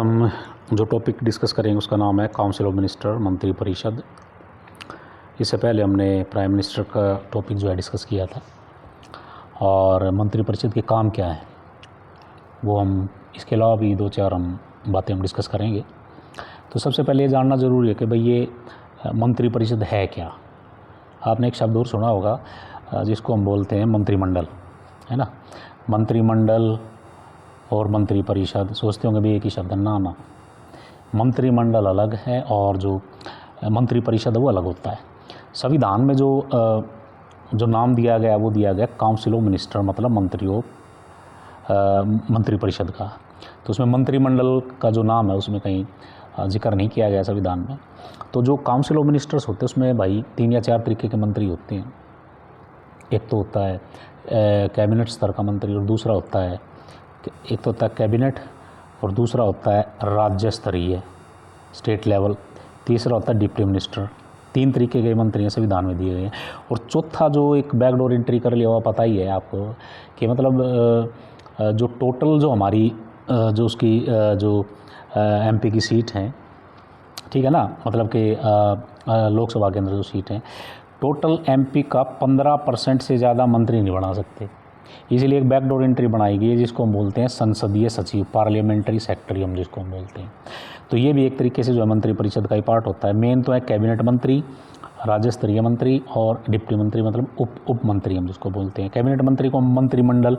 हम जो topic discuss करेंगे उसका नाम है काउंसिल ऑफ मिनिस्टर, मंत्री परिषद। इससे पहले हमने प्राइम मिनिस्टर का टॉपिक जो है डिस्कस किया था और मंत्री परिषद के काम क्या हैं वो हम इसके अलावा भी दो चार बातें हम डिस्कस करेंगे। तो सबसे पहले ये जानना ज़रूरी है कि भाई ये मंत्री परिषद है क्या। आपने एक शब्द और सुना होगा जिसको हम बोलते हैं मंत्रिमंडल, है ना। मंत्रिमंडल और मंत्री परिषद सोचते होंगे भी एक ही शब्द है, ना। मंत्रिमंडल अलग है और जो मंत्री परिषद है वो अलग होता है। संविधान में जो नाम दिया गया वो दिया गया काउंसिल ऑफ मिनिस्टर, मतलब मंत्री परिषद का। तो उसमें मंत्रिमंडल का जो नाम है उसमें कहीं जिक्र नहीं किया गया संविधान में। तो जो काउंसिल ऑफ मिनिस्टर्स होते हैं उसमें भाई 3 या 4 तरीके के मंत्री होते हैं। एक तो होता है कैबिनेट स्तर का मंत्री, और दूसरा होता है कैबिनेट, और दूसरा होता है राज्य स्तरीय, स्टेट लेवल, तीसरा होता है डिप्टी मिनिस्टर। 3 तरीके के मंत्री हैं संविधान में दिए गए हैं। और चौथा जो एक बैकडोर एंट्री कर लिया हुआ पता ही है आपको कि मतलब जो टोटल जो हमारी जो उसकी जो एमपी की सीट हैं, ठीक है ना, मतलब कि लोकसभा के अंदर जो सीट हैं, टोटल एमपी का 15% से ज़्यादा मंत्री नहीं बना सकते। इसीलिए एक बैकडोर एंट्री बनाई गई है जिसको हम बोलते हैं संसदीय सचिव, पार्लियामेंट्री सेक्रेटरी हम जिसको हम बोलते हैं। तो ये भी एक तरीके से जो है मंत्री परिषद का ही पार्ट होता है। मेन तो है कैबिनेट मंत्री, राज्य स्तरीय मंत्री और डिप्टी मंत्री, मतलब उप मंत्री हम जिसको बोलते हैं। कैबिनेट मंत्री को मंत्रिमंडल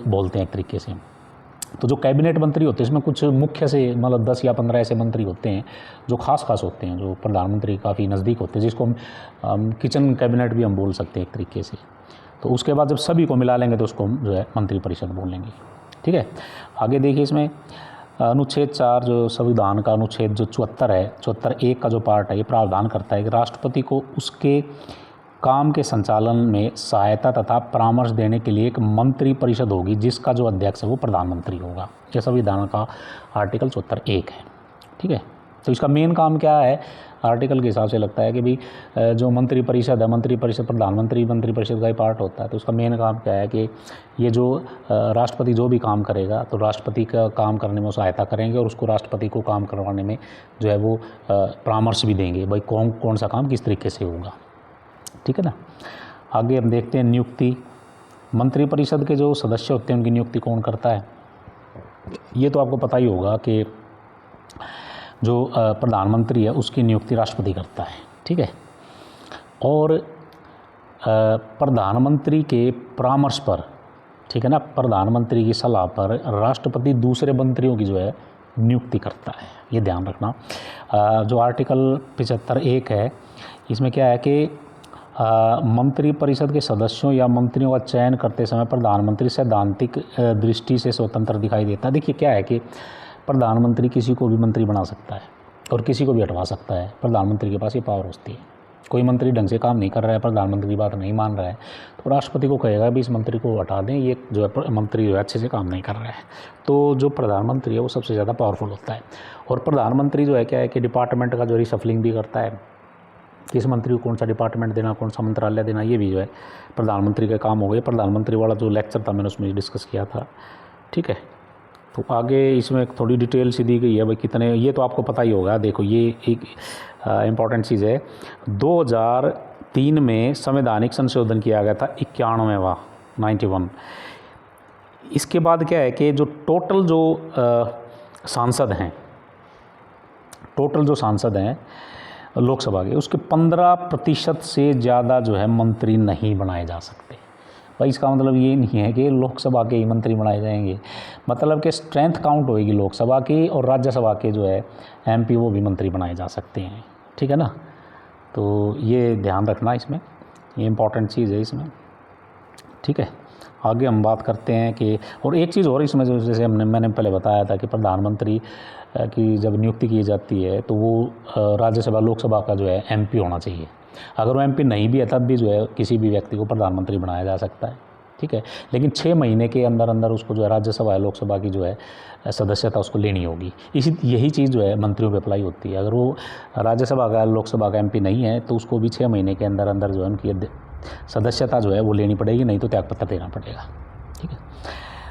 बोलते हैं एक तरीके से। तो जो कैबिनेट मंत्री होते हैं इसमें कुछ मुख्य से मतलब 10 या 15 ऐसे मंत्री होते हैं जो खास होते हैं, जो प्रधानमंत्री काफ़ी नज़दीक होते हैं, जिसको हम किचन कैबिनेट भी हम बोल सकते हैं एक तरीके से। तो उसके बाद जब सभी को मिला लेंगे तो उसको हम जो है मंत्री परिषद बोलेंगे, ठीक है। आगे देखिए, इसमें अनुच्छेद 4 जो संविधान का अनुच्छेद जो 74 है, 74(1) का जो पार्ट है, ये प्रावधान करता है कि राष्ट्रपति को उसके काम के संचालन में सहायता तथा परामर्श देने के लिए एक मंत्री परिषद होगी जिसका जो अध्यक्ष है वो प्रधानमंत्री होगा। यह संविधान का आर्टिकल 74(1) है, ठीक है। तो इसका मेन काम क्या है आर्टिकल के हिसाब से लगता है कि भाई जो मंत्री परिषद है, मंत्री परिषद प्रधानमंत्री मंत्री परिषद का ही पार्ट होता है। तो उसका मेन काम क्या है कि ये जो राष्ट्रपति जो भी काम करेगा तो राष्ट्रपति का काम करने में वो सहायता करेंगे और उसको राष्ट्रपति को काम करवाने में जो है वो परामर्श भी देंगे, भाई कौन सा काम किस तरीके से होगा, ठीक है ना। आगे हम देखते हैं नियुक्ति। मंत्री परिषद के जो सदस्य होते हैं उनकी नियुक्ति कौन करता है। ये तो आपको पता ही होगा कि जो प्रधानमंत्री है उसकी नियुक्ति राष्ट्रपति करता है, ठीक है। और प्रधानमंत्री के परामर्श पर, ठीक है ना, प्रधानमंत्री की सलाह पर राष्ट्रपति दूसरे मंत्रियों की जो है नियुक्ति करता है। ये ध्यान रखना। जो आर्टिकल 75(1) है इसमें क्या है कि मंत्री परिषद के सदस्यों या मंत्रियों का चयन करते समय प्रधानमंत्री सैद्धांतिक दृष्टि से स्वतंत्र दिखाई देता है। देखिए क्या है कि प्रधानमंत्री किसी को भी मंत्री बना सकता है और किसी को भी हटवा सकता है। प्रधानमंत्री के पास ये पावर होती है। कोई मंत्री ढंग से काम नहीं कर रहा है, प्रधानमंत्री की बात नहीं मान रहा है, तो राष्ट्रपति को कहेगा भी इस मंत्री को हटा दें, ये जो है मंत्री जो है अच्छे से काम नहीं कर रहा है। तो जो प्रधानमंत्री है वो सबसे ज़्यादा पावरफुल होता है। और प्रधानमंत्री जो है क्या है कि डिपार्टमेंट का जो रिशफलिंग भी करता है, किस मंत्री को कौन सा डिपार्टमेंट देना, कौन सा मंत्रालय देना, ये भी जो है प्रधानमंत्री का काम हो गया। प्रधानमंत्री वाला जो लेक्चर था मैंने उसमें डिस्कस किया था, ठीक है। तो आगे इसमें थोड़ी डिटेल सी दी गई है भाई कितने, ये तो आपको पता ही होगा। देखो ये एक इम्पॉर्टेंट चीज़ है। 2003 में संवैधानिक संशोधन किया गया था, 91वां 91। इसके बाद क्या है कि जो टोटल जो सांसद हैं लोकसभा के, उसके 15% से ज़्यादा जो है मंत्री नहीं बनाए जा सकते। भाई इसका मतलब ये नहीं है कि लोकसभा के ही मंत्री बनाए जाएंगे, मतलब कि स्ट्रेंथ काउंट होएगी लोकसभा की, और राज्यसभा के जो है एमपी वो भी मंत्री बनाए जा सकते हैं, ठीक है ना। तो ये ध्यान रखना, इसमें ये इम्पॉर्टेंट चीज़ है इसमें, ठीक है। आगे हम बात करते हैं कि और एक चीज़ और इसमें जैसे मैंने पहले बताया था कि प्रधानमंत्री की जब नियुक्ति की जाती है तो वो राज्यसभा लोकसभा का जो है एमपी होना चाहिए। अगर वो एमपी नहीं भी है तब भी जो है किसी भी व्यक्ति को प्रधानमंत्री बनाया जा सकता है, ठीक है। लेकिन 6 महीने के अंदर उसको जो है राज्यसभा या लोकसभा की जो है सदस्यता उसको लेनी होगी। यही चीज़ जो है मंत्रियों पे अप्लाई होती है। अगर वो राज्यसभा का लोकसभा का एमपी नहीं है तो उसको भी 6 महीने के अंदर जो है उनकी सदस्यता जो है वो लेनी पड़ेगी, नहीं तो त्यागपत्र देना पड़ेगा, ठीक है।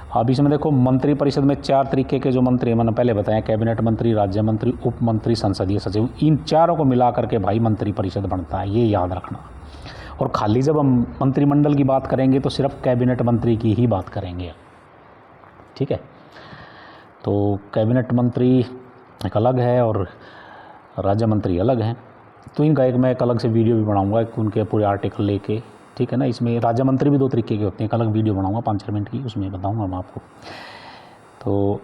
अब इसमें देखो मंत्रिपरिषद में 4 तरीके के जो मंत्री हैं, मैंने पहले बताया, कैबिनेट मंत्री, राज्य मंत्री, उप मंत्री, संसदीय सचिव, इन चारों को मिला करके भाई मंत्रिपरिषद बनता है, ये याद रखना। और खाली जब हम मंत्रिमंडल की बात करेंगे तो सिर्फ कैबिनेट मंत्री की ही बात करेंगे, ठीक है। तो कैबिनेट मंत्री एक अलग है और राज्य मंत्री अलग हैं, तो इनका मैं एक अलग से वीडियो भी बनाऊंगा, उनके पूरे आर्टिकल लेके, ठीक है ना। इसमें राज्य मंत्री भी 2 तरीके के होते हैं, एक अलग वीडियो बनाऊंगा 5-6 मिनट की, उसमें बताऊंगा मैं आपको। तो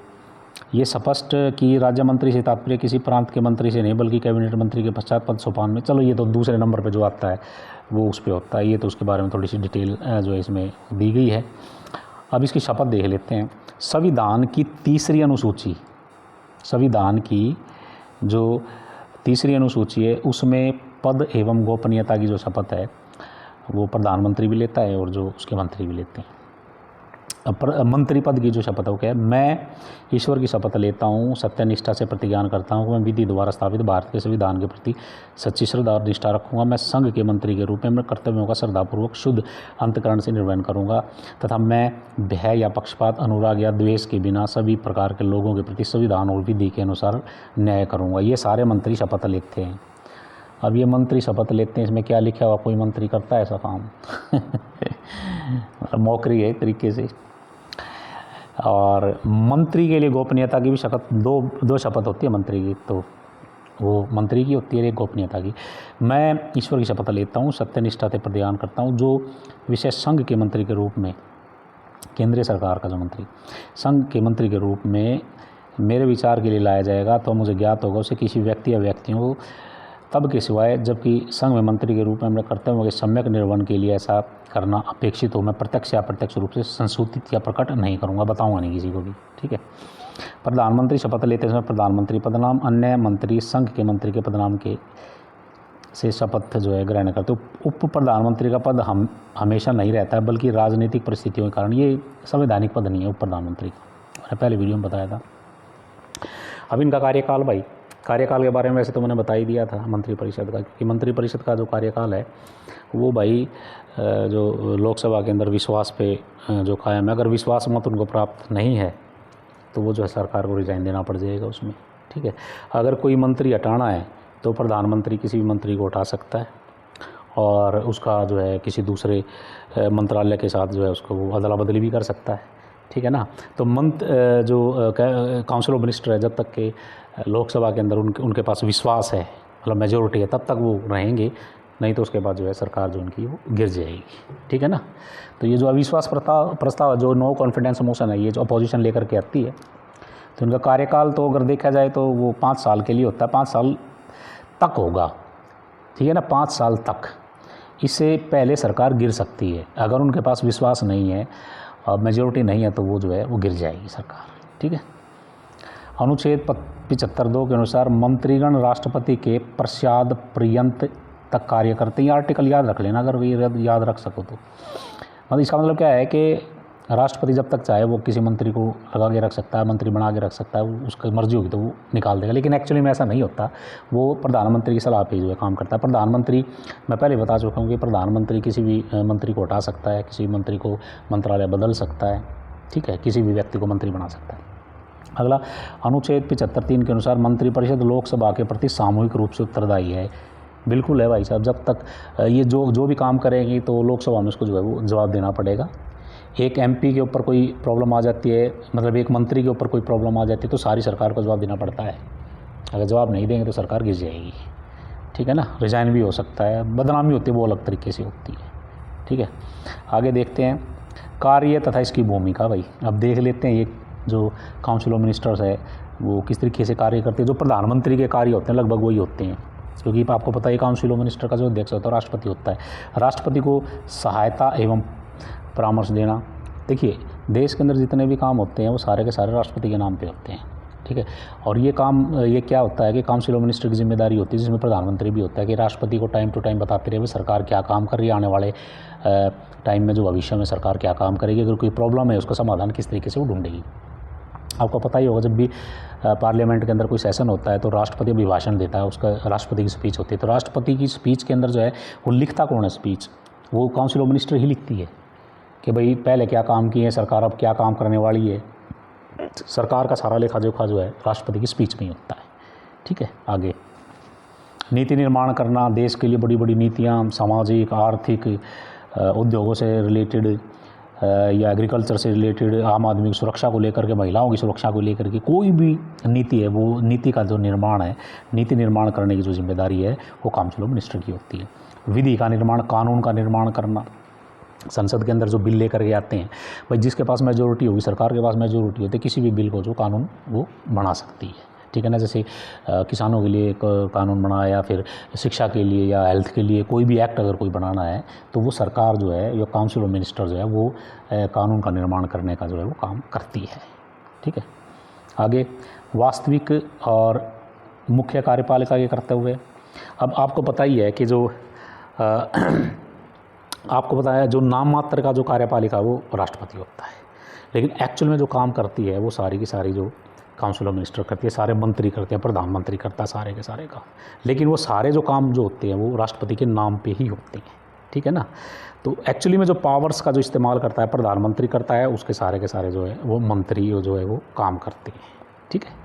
ये स्पष्ट कि राज्य मंत्री से तात्पर्य किसी प्रांत के मंत्री से नहीं, बल्कि कैबिनेट मंत्री के पश्चात पद सोपान में, चलो ये तो दूसरे नंबर पे जो आता है वो उस पर होता है, ये तो उसके बारे में थोड़ी सी डिटेल जो है इसमें दी गई है। अब इसकी शपथ देख लेते हैं। संविधान की तीसरी अनुसूची, संविधान की जो तीसरी अनुसूची है उसमें पद एवं गोपनीयता की जो शपथ है वो प्रधानमंत्री भी लेता है और जो उसके मंत्री भी लेते हैं। अब मंत्री पद की जो शपथ है वो क्या है, मैं ईश्वर की शपथ लेता हूँ, सत्यनिष्ठा से प्रतिज्ञान करता हूँ कि मैं विधि द्वारा स्थापित भारत के संविधान के प्रति सच्ची श्रद्धा और निष्ठा रखूँगा। मैं संघ के मंत्री के रूप में मैं कर्तव्यों का श्रद्धापूर्वक शुद्ध अंतकरण से निर्वहन करूँगा तथा मैं भय या पक्षपात, अनुराग या द्वेष के बिना सभी प्रकार के लोगों के प्रति संविधान और विधि के अनुसार न्याय करूँगा। ये सारे मंत्री शपथ लेते हैं। अब ये मंत्री शपथ लेते हैं, इसमें क्या लिखा हुआ, कोई मंत्री करता है ऐसा काम? मतलब मौकरी है एक तरीके से। और मंत्री के लिए गोपनीयता की भी शपथ, दो शपथ होती है मंत्री की, तो वो मंत्री की होती है एक गोपनीयता की। मैं ईश्वर की शपथ लेता हूँ, सत्यनिष्ठा से प्रतिज्ञान करता हूँ, जो विषय संघ के मंत्री के रूप में, केंद्रीय सरकार का जो मंत्री संघ के मंत्री के रूप में मेरे विचार के लिए लाया जाएगा तो मुझे ज्ञात होगा उसे किसी व्यक्ति या व्यक्तियों को तब के सिवाय जबकि संघ में मंत्री के रूप में मेरे कर्तव्यों के सम्यक निर्वहन के लिए ऐसा करना अपेक्षित हो, मैं प्रत्यक्ष या अप्रत्यक्ष रूप से संसूचित या प्रकट नहीं करूंगा, बताऊंगा नहीं किसी को भी, ठीक है। प्रधानमंत्री शपथ लेते समय प्रधानमंत्री पदनाम, अन्य मंत्री संघ के मंत्री के पदनाम के से शपथ जो है ग्रहण करते। उप प्रधानमंत्री का पद हमेशा नहीं रहता है, बल्कि राजनीतिक परिस्थितियों के कारण ये संवैधानिक पद नहीं है उप प्रधानमंत्री का, मैंने पहले वीडियो में बताया था। अब इनका कार्यकाल, भाई कार्यकाल के बारे में वैसे तो मैंने बता ही दिया था मंत्रिपरिषद का, क्योंकि मंत्रिपरिषद का जो कार्यकाल है वो भाई जो लोकसभा के अंदर विश्वास पे जो कायम है, अगर विश्वास मत उनको प्राप्त नहीं है तो वो जो है सरकार को रिजाइन देना पड़ जाएगा उसमें, ठीक है। अगर कोई मंत्री हटाना है तो प्रधानमंत्री किसी भी मंत्री को उठा सकता है और उसका जो है किसी दूसरे मंत्रालय के साथ जो है उसको वो अदला बदली भी कर सकता है, ठीक है ना। तो जो काउंसिल ऑफ मिनिस्टर है, जब तक के लोकसभा के अंदर उनके पास विश्वास है, मतलब मेजोरिटी है, तब तक वो रहेंगे, नहीं तो उसके बाद जो है सरकार जो उनकी वो गिर जाएगी, ठीक है ना। तो ये जो अविश्वास प्रस्ताव जो नो कॉन्फिडेंस मोशन है, ये जो अपोजिशन लेकर के आती है, तो उनका कार्यकाल तो अगर देखा जाए तो वो 5 साल के लिए होता है, 5 साल तक होगा, ठीक है ना, 5 साल तक। इससे पहले सरकार गिर सकती है अगर उनके पास विश्वास नहीं है, मेजोरिटी नहीं है, तो वो जो है वो गिर जाएगी सरकार, ठीक है। अनुच्छेद 75(2) के अनुसार मंत्रीगण राष्ट्रपति के प्रसाद पर्यंत तक कार्य करते हैं। आर्टिकल याद रख लेना अगर ये याद रख सको तो। मतलब इसका मतलब क्या है कि राष्ट्रपति जब तक चाहे वो किसी मंत्री को लगा के रख सकता है, मंत्री बना के रख सकता है, उसकी मर्जी होगी तो वो निकाल देगा, लेकिन एक्चुअली में ऐसा नहीं होता, वो प्रधानमंत्री की सलाह पे जो है काम करता है। प्रधानमंत्री, मैं पहले बता चुका हूँ कि प्रधानमंत्री किसी भी मंत्री को हटा सकता है, किसी मंत्री को मंत्रालय बदल सकता है, ठीक है, किसी भी व्यक्ति को मंत्री बना सकता है। अगला, अनुच्छेद 75(3) के अनुसार मंत्रिपरिषद लोकसभा के प्रति सामूहिक रूप से उत्तरदायी है। बिल्कुल है भाई साहब, जब तक ये जो भी काम करेंगी तो लोकसभा में उसको जो है वो जवाब देना पड़ेगा। एक एमपी के ऊपर कोई प्रॉब्लम आ जाती है, मतलब एक मंत्री के ऊपर कोई प्रॉब्लम आ जाती है तो सारी सरकार को जवाब देना पड़ता है। अगर जवाब नहीं देंगे तो सरकार गिर जाएगी, ठीक है ना, रिजाइन भी हो सकता है, बदनामी होती है वो अलग तरीके से होती है, ठीक है। आगे देखते हैं कार्य तथा इसकी भूमिका। भाई अब देख लेते हैं ये जो काउंसिल ऑफ मिनिस्टर्स है वो किस तरीके से कार्य करते हैं। जो प्रधानमंत्री के कार्य होते हैं लगभग वही होते हैं, क्योंकि आपको पता है काउंसिल ऑफ मिनिस्टर का जो अध्यक्ष होता है राष्ट्रपति होता है। राष्ट्रपति को सहायता एवं परामर्श देना। देखिए देश के अंदर जितने भी काम होते हैं वो सारे के सारे राष्ट्रपति के नाम पे होते हैं, ठीक है। और ये काम ये क्या होता है कि काउंसिल ऑफ मिनिस्टर की जिम्मेदारी होती है, जिसमें प्रधानमंत्री भी होता है, कि राष्ट्रपति को टाइम टू टाइम बताते रहे सरकार क्या काम कर रही है, आने वाले टाइम में जो भविष्य में सरकार क्या काम करेगी, अगर कोई प्रॉब्लम है उसका समाधान किस तरीके से वो ढूंढेगी। आपको पता ही होगा जब भी पार्लियामेंट के अंदर कोई सेशन होता है तो राष्ट्रपति अभिभाषण देता है, उसका राष्ट्रपति की स्पीच होती है। तो राष्ट्रपति की स्पीच के अंदर जो है वो लिखता कौन है स्पीच, वो काउंसिल ऑफ मिनिस्टर ही लिखती है, कि भाई पहले क्या काम किए हैं सरकार, अब क्या काम करने वाली है। सरकार का सारा लेखा जोखा जो है राष्ट्रपति की स्पीच में ही होता है। ठीक है, आगे नीति निर्माण करना, देश के लिए बड़ी बड़ी नीतियाँ, सामाजिक आर्थिक उद्योगों से रिलेटेड या एग्रीकल्चर से रिलेटेड, आम आदमी की सुरक्षा को लेकर के, महिलाओं की सुरक्षा को लेकर के कोई भी नीति है, वो नीति का जो निर्माण है, नीति निर्माण करने की जो जिम्मेदारी है वो काउंसिल ऑफ मिनिस्टर की होती है। विधि का निर्माण, कानून का निर्माण करना, संसद के अंदर जो बिल लेकर के आते हैं, भाई जिसके पास मेजोरिटी होगी, सरकार के पास मेजोरिटी होती है, किसी भी बिल को जो कानून वो बना सकती है। ठीक है ना, जैसे किसानों के लिए एक कानून बना, या फिर शिक्षा के लिए या हेल्थ के लिए कोई भी एक्ट अगर कोई बनाना है तो वो सरकार जो है, या काउंसिल ऑफ मिनिस्टर जो है वो कानून का निर्माण करने का जो है वो काम करती है। ठीक है, आगे वास्तविक और मुख्य कार्यपालिका के करते हुए, अब आपको पता ही है कि जो आपको पता है जो नाम मात्र का जो कार्यपालिका वो राष्ट्रपति होता है, लेकिन एक्चुअल में जो काम करती है वो सारी की सारी जो काउंसिल ऑफ मिनिस्टर करती है, सारे मंत्री करते हैं, प्रधानमंत्री करता है सारे के सारे काम, लेकिन वो सारे जो काम जो होते हैं वो राष्ट्रपति के नाम पे ही होते हैं। ठीक है ना, तो एक्चुअली में जो पावर्स का जो इस्तेमाल करता है प्रधानमंत्री करता है, उसके सारे के सारे जो है वो मंत्री जो है वो काम करते हैं। ठीक है,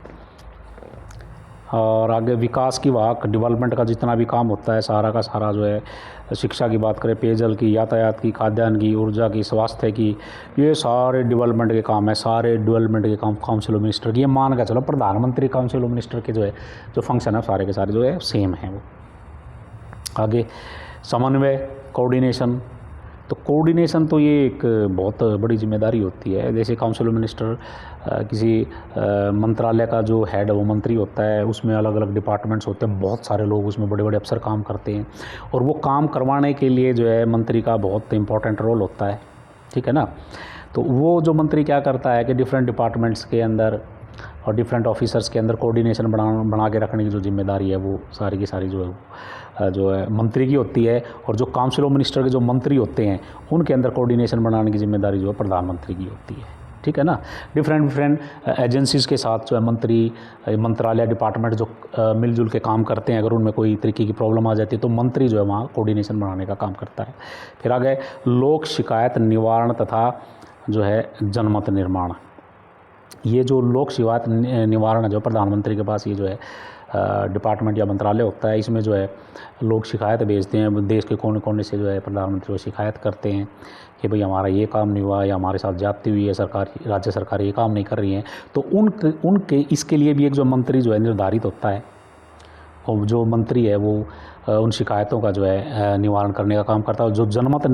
और आगे विकास की वाहक, डेवलपमेंट का जितना भी काम होता है सारा का सारा जो है, शिक्षा की बात करें, पेयजल की, यातायात की, खाद्यान्न की, ऊर्जा की, स्वास्थ्य की, ये सारे डेवलपमेंट के काम है, सारे डेवलपमेंट के काम काउंसिल ऑफ मिनिस्टर की। ये मान के चलो प्रधानमंत्री काउंसिल ऑफ मिनिस्टर के जो है जो फंक्शन है सारे के सारे जो है सेम है वो। आगे समन्वय, कोऑर्डिनेशन, तो कोऑर्डिनेशन तो ये एक बहुत बड़ी जिम्मेदारी होती है। जैसे काउंसिल ऑफ मिनिस्टर किसी मंत्रालय का जो हेड है वो मंत्री होता है, उसमें अलग अलग डिपार्टमेंट्स होते हैं, बहुत सारे लोग उसमें बड़े बड़े अफसर काम करते हैं, और वो काम करवाने के लिए जो है मंत्री का बहुत इंपॉर्टेंट रोल होता है। ठीक है ना, तो वो जो मंत्री क्या करता है कि डिफरेंट डिपार्टमेंट्स के अंदर और डिफरेंट ऑफिसर्स के अंदर कोऑर्डिनेशन बना के रखने की जो जिम्मेदारी है वो सारी की सारी जो है मंत्री की होती है, और जो काउंसिल ऑफ मिनिस्टर के जो मंत्री होते हैं उनके अंदर कोऑर्डिनेशन बनाने की जिम्मेदारी जो है प्रधानमंत्री की होती है। ठीक है ना, डिफरेंट एजेंसीज़ के साथ जो है मंत्री, मंत्रालय, डिपार्टमेंट जो मिलजुल के काम करते हैं, अगर उनमें कोई तरीके की प्रॉब्लम आ जाती है तो मंत्री जो है वहाँ कोऑर्डिनेशन बनाने का काम करता है। फिर आगे लोक शिकायत निवारण तथा जो है जनमत निर्माण, ये जो लोक शिकायत निवारण है जो प्रधानमंत्री के पास ये जो है डिपार्टमेंट या मंत्रालय होता है, इसमें जो है लोग शिकायत भेजते हैं, देश के कोने कोने से जो है प्रधानमंत्री को शिकायत करते हैं कि भाई हमारा ये काम नहीं हुआ, या हमारे साथ जाती हुई है सरकार, राज्य सरकार ये काम नहीं कर रही हैं, तो उनके इसके लिए भी एक जो मंत्री जो है निर्धारित होता है, और जो मंत्री है वो उन शिकायतों का जो है निवारण करने का काम करता है। जो जनमत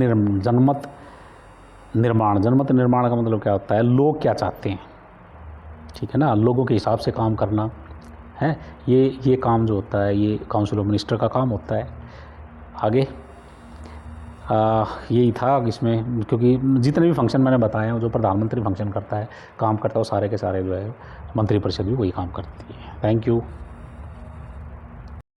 निर्माण का मतलब क्या होता है, लोग क्या चाहते हैं, ठीक है ना, लोगों के हिसाब से काम करना है, ये काम जो होता है ये काउंसिल ऑफ मिनिस्टर का काम होता है। आगे यही था इसमें, क्योंकि जितने भी फंक्शन मैंने बताए हैं जो प्रधानमंत्री फंक्शन करता है, काम करता है, वो सारे के सारे जो है मंत्रिपरिषद भी वही काम करती है। Thank you.